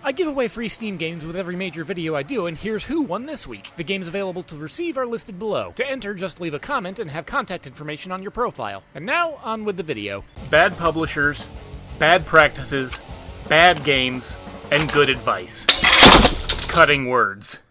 I give away free Steam games with every major video I do, and here's who won this week. The games available to receive are listed below. To enter, just leave a comment and have contact information on your profile. And now, on with the video. Bad publishers, bad practices, bad games, and good advice. Cutting words.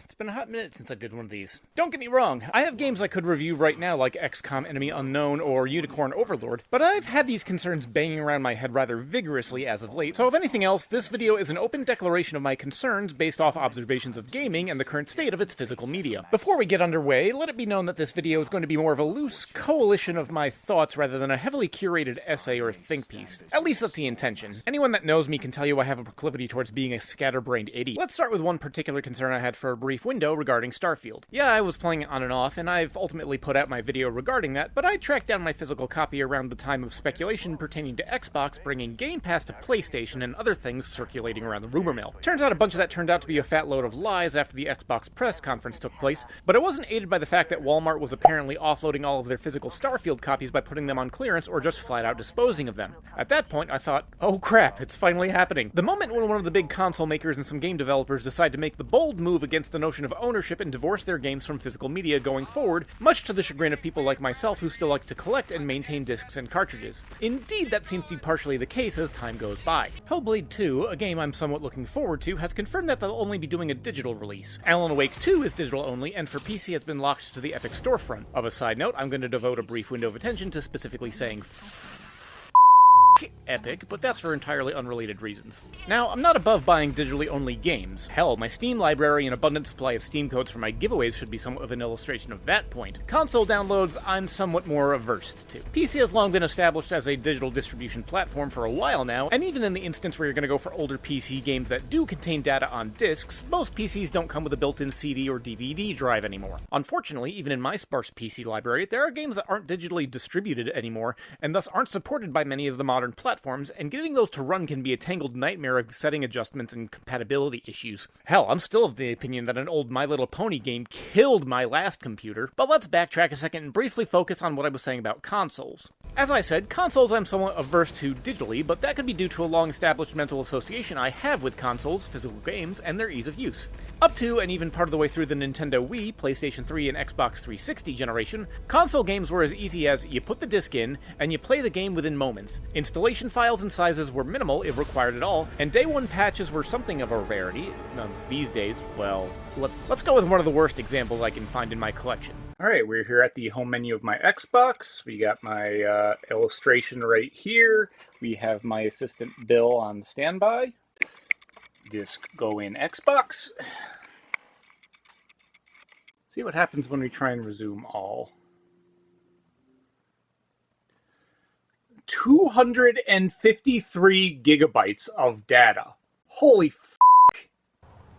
It's been a hot minute since I did one of these. Don't get me wrong, I have games I could review right now like XCOM Enemy Unknown or Unicorn Overlord, but I've had these concerns banging around my head rather vigorously as of late, so if anything else, this video is an open declaration of my concerns based off observations of gaming and the current state of its physical media. Before we get underway, let it be known that this video is going to be more of a loose coalition of my thoughts rather than a heavily curated essay or think piece. At least that's the intention. Anyone that knows me can tell you I have a proclivity towards being a scatterbrained idiot. Let's start with one particular concern I had for a brief window regarding Starfield. Yeah, I was playing it on and off, and I've ultimately put out my video regarding that, but I tracked down my physical copy around the time of speculation pertaining to Xbox bringing Game Pass to PlayStation and other things circulating around the rumor mill. Turns out a bunch of that turned out to be a fat load of lies after the Xbox press conference took place, but it wasn't aided by the fact that Walmart was apparently offloading all of their physical Starfield copies by putting them on clearance or just flat out disposing of them. At that point, I thought, oh crap, it's finally happening. The moment when one of the big console makers and some game developers decide to make the bold move against the notion of ownership and divorce their games from physical media going forward, much to the chagrin of people like myself who still like to collect and maintain discs and cartridges. Indeed, that seems to be partially the case as time goes by. Hellblade 2, a game I'm somewhat looking forward to, has confirmed that they'll only be doing a digital release. Alan Wake 2 is digital only, and for PC has been locked to the Epic storefront. Of a side note, I'm going to devote a brief window of attention to specifically saying Epic, but that's for entirely unrelated reasons. Now, I'm not above buying digitally only games. Hell, my Steam library and abundant supply of Steam codes for my giveaways should be somewhat of an illustration of that point. Console downloads, I'm somewhat more averse to. PC has long been established as a digital distribution platform for a while now, and even in the instance where you're going to go for older PC games that do contain data on discs, most PCs don't come with a built-in CD or DVD drive anymore. Unfortunately, even in my sparse PC library, there are games that aren't digitally distributed anymore, and thus aren't supported by many of the modern platforms, and getting those to run can be a tangled nightmare of setting adjustments and compatibility issues. Hell, I'm still of the opinion that an old My Little Pony game killed my last computer, but let's backtrack a second and briefly focus on what I was saying about consoles. As I said, consoles I'm somewhat averse to digitally, but that could be due to a long-established mental association I have with consoles, physical games, and their ease of use. Up to and even part of the way through the Nintendo Wii, PlayStation 3, and Xbox 360 generation, console games were as easy as you put the disc in, and you play the game within moments. Installation files and sizes were minimal if required at all, and day one patches were something of a rarity. These days, well, let's go with one of the worst examples I can find in my collection. Alright, we're here at the home menu of my Xbox. We got my illustration right here. We have my assistant Bill on standby. Disc go in Xbox. See what happens when we try and resume all. 253 gigabytes of data. Holy f***.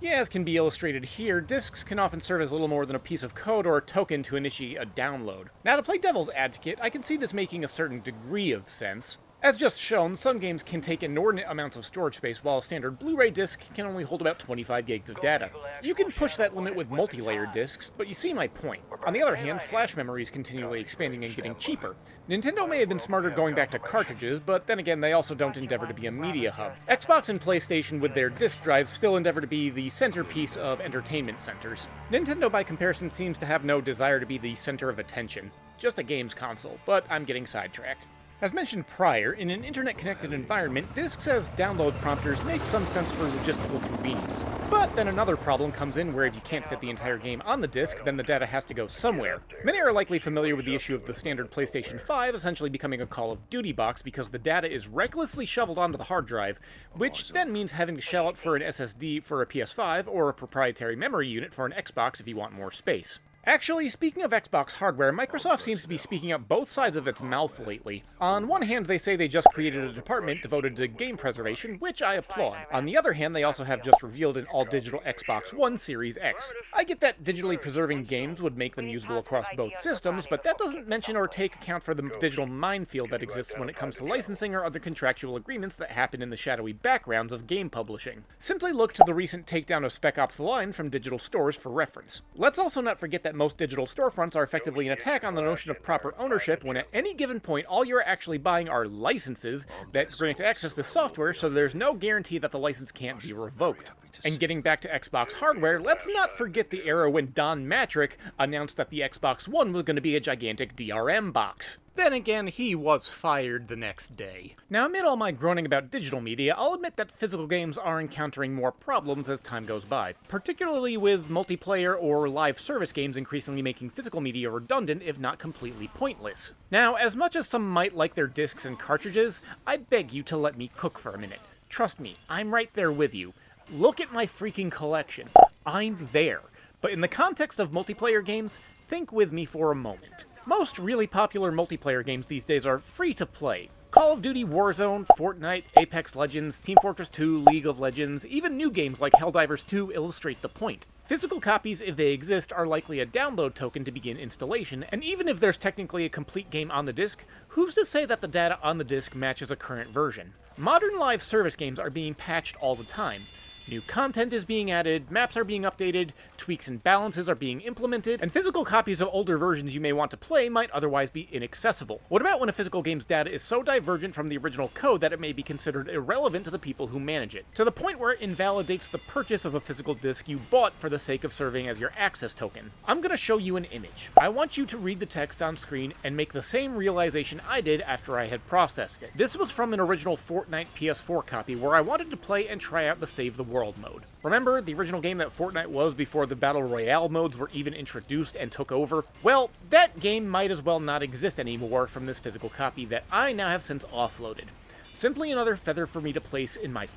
Yeah, as can be illustrated here, discs can often serve as little more than a piece of code or a token to initiate a download. Now, to play devil's advocate, I can see this making a certain degree of sense. As just shown, some games can take inordinate amounts of storage space, while a standard Blu-ray disc can only hold about 25 gigs of data. You can push that limit with multi-layer discs, but you see my point. On the other hand, flash memory is continually expanding and getting cheaper. Nintendo may have been smarter going back to cartridges, but then again, they also don't endeavor to be a media hub. Xbox and PlayStation, with their disc drives, still endeavor to be the centerpiece of entertainment centers. Nintendo, by comparison, seems to have no desire to be the center of attention. Just a games console, but I'm getting sidetracked. As mentioned prior, in an internet-connected environment, discs as download prompters make some sense for logistical convenience. But then another problem comes in where if you can't fit the entire game on the disc, then the data has to go somewhere. Many are likely familiar with the issue of the standard PlayStation 5 essentially becoming a Call of Duty box because the data is recklessly shoveled onto the hard drive, which then means having to shell out for an SSD for a PS5 or a proprietary memory unit for an Xbox if you want more space. Actually, speaking of Xbox hardware, Microsoft seems to be speaking up both sides of its mouth lately. On one hand, they say they just created a department devoted to game preservation, which I applaud. On the other hand, they also have just revealed an all-digital Xbox One Series X. I get that digitally preserving games would make them usable across both systems, but that doesn't mention or take account for the digital minefield that exists when it comes to licensing or other contractual agreements that happen in the shadowy backgrounds of game publishing. Simply look to the recent takedown of Spec Ops: The Line from digital stores for reference. Let's also not forget that that most digital storefronts are effectively an attack on the notion of proper ownership when at any given point all you're actually buying are licenses that grant access to software, so there's no guarantee that the license can't be revoked. And getting back to Xbox hardware, let's not forget the era when Don Matrick announced that the Xbox One was going to be a gigantic DRM box. Then again, he was fired the next day. Now, amid all my groaning about digital media, I'll admit that physical games are encountering more problems as time goes by, particularly with multiplayer or live service games increasingly making physical media redundant, if not completely pointless. Now, as much as some might like their discs and cartridges, I beg you to let me cook for a minute. Trust me, I'm right there with you. Look at my freaking collection. I'm there. But in the context of multiplayer games, think with me for a moment. Most really popular multiplayer games these days are free to play. Call of Duty Warzone, Fortnite, Apex Legends, Team Fortress 2, League of Legends, even new games like Helldivers 2 illustrate the point. Physical copies, if they exist, are likely a download token to begin installation, and even if there's technically a complete game on the disc, who's to say that the data on the disc matches a current version? Modern live service games are being patched all the time. New content is being added, maps are being updated, tweaks and balances are being implemented, and physical copies of older versions you may want to play might otherwise be inaccessible. What about when a physical game's data is so divergent from the original code that it may be considered irrelevant to the people who manage it, to the point where it invalidates the purchase of a physical disc you bought for the sake of serving as your access token? I'm gonna show you an image. I want you to read the text on screen and make the same realization I did after I had processed it. This was from an original Fortnite PS4 copy where I wanted to play and try out the Save the World mode. Remember the original game that Fortnite was before the Battle Royale modes were even introduced and took over? Well, that game might as well not exist anymore from this physical copy that I now have since offloaded. Simply another feather for me to place in my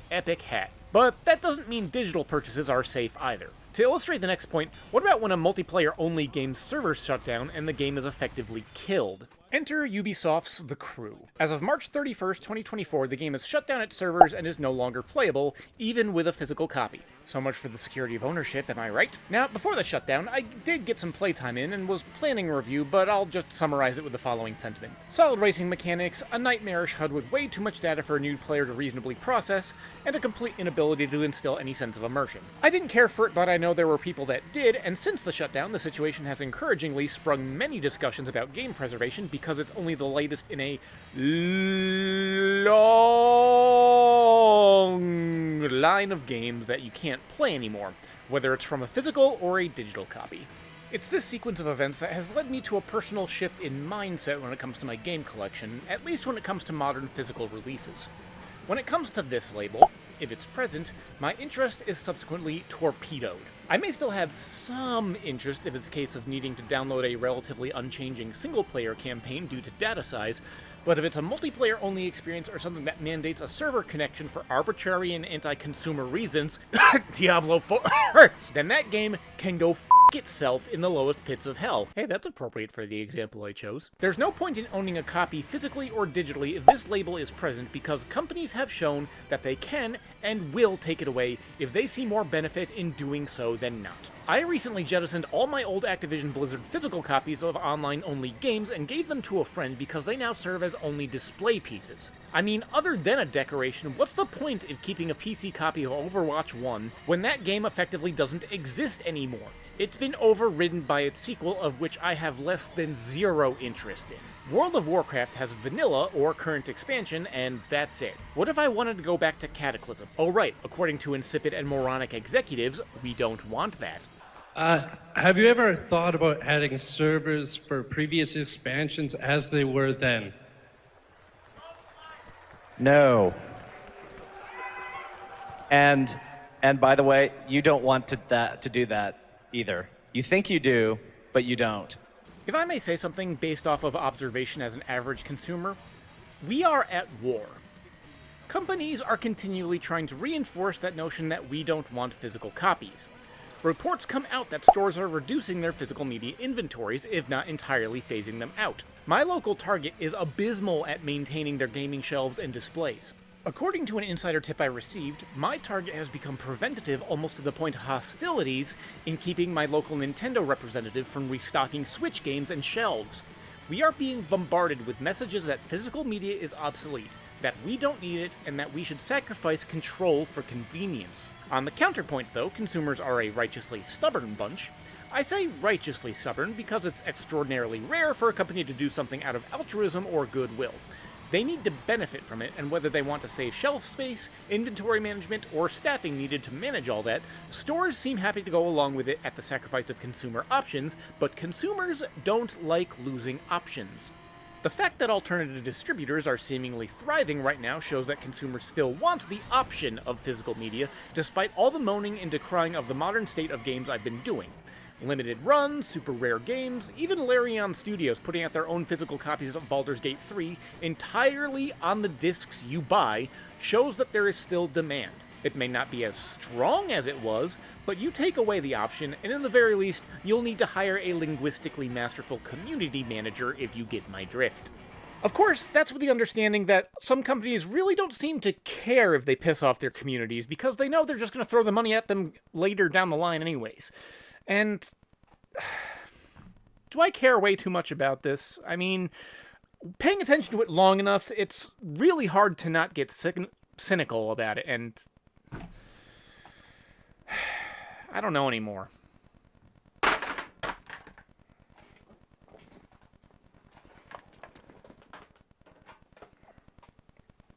epic hat. But that doesn't mean digital purchases are safe either. To illustrate the next point, what about when a multiplayer-only game's servers shut down and the game is effectively killed? Enter Ubisoft's The Crew. As of March 31st, 2024, the game has shut down its servers and is no longer playable, even with a physical copy. So much for the security of ownership, am I right? Now, before the shutdown, I did get some playtime in and was planning a review, but I'll just summarize it with the following sentiment. Solid racing mechanics, a nightmarish HUD with way too much data for a new player to reasonably process, and a complete inability to instill any sense of immersion. I didn't care for it, but I know there were people that did, and since the shutdown, the situation has encouragingly sprung many discussions about game preservation because it's only the latest in a long line of games that you can't play anymore, whether it's from a physical or a digital copy. It's this sequence of events that has led me to a personal shift in mindset when it comes to my game collection, at least when it comes to modern physical releases. When it comes to this label, if it's present, my interest is subsequently torpedoed. I may still have some interest if it's a case of needing to download a relatively unchanging single-player campaign due to data size, but if it's a multiplayer-only experience or something that mandates a server connection for arbitrary and anti-consumer reasons, Diablo 4, then that game can go itself in the lowest pits of hell. Hey, that's appropriate for the example I chose. There's no point in owning a copy physically or digitally if this label is present because companies have shown that they can and will take it away if they see more benefit in doing so than not. I recently jettisoned all my old Activision Blizzard physical copies of online-only games and gave them to a friend because they now serve as only display pieces. I mean, other than a decoration, what's the point of keeping a PC copy of Overwatch 1 when that game effectively doesn't exist anymore? It's been overridden by its sequel, of which I have less than zero interest in. World of Warcraft has vanilla or current expansion, and that's it. What if I wanted to go back to Cataclysm? Oh right, according to insipid and moronic executives, we don't want that. Have you ever thought about adding servers for previous expansions as they were then? No. And by the way, you don't want to do that either. You think you do, but you don't. If I may say something based off of observation as an average consumer, we are at war. Companies are continually trying to reinforce that notion that we don't want physical copies. Reports come out that stores are reducing their physical media inventories, if not entirely phasing them out. My local Target is abysmal at maintaining their gaming shelves and displays. According to an insider tip I received, my Target has become preventative almost to the point of hostilities in keeping my local Nintendo representative from restocking Switch games and shelves. We are being bombarded with messages that physical media is obsolete, that we don't need it, and that we should sacrifice control for convenience. On the counterpoint, though, consumers are a righteously stubborn bunch. I say righteously stubborn because it's extraordinarily rare for a company to do something out of altruism or goodwill. They need to benefit from it, and whether they want to save shelf space, inventory management, or staffing needed to manage all that, stores seem happy to go along with it at the sacrifice of consumer options, but consumers don't like losing options. The fact that alternative distributors are seemingly thriving right now shows that consumers still want the option of physical media, despite all the moaning and decrying of the modern state of games I've been doing. Limited runs, super rare games, even Larian Studios putting out their own physical copies of Baldur's Gate 3 entirely on the discs you buy shows that there is still demand. It may not be as strong as it was, but you take away the option, and in the very least, you'll need to hire a linguistically masterful community manager if you get my drift. Of course, that's with the understanding that some companies really don't seem to care if they piss off their communities because they know they're just going to throw the money at them later down the line anyways. And do I care way too much about this? I mean, paying attention to it long enough, it's really hard to not get cynical about it, and I don't know anymore.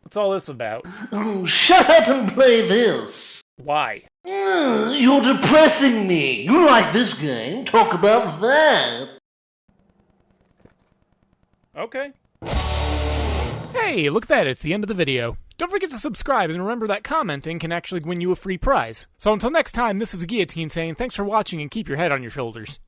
What's all this about? Oh, shut up and play this. Why? You're depressing me. You like this game. Talk about that. Okay. Hey, look at that. It's the end of the video. Don't forget to subscribe, and remember that commenting can actually win you a free prize. So until next time, this is Gheeotine saying thanks for watching and keep your head on your shoulders.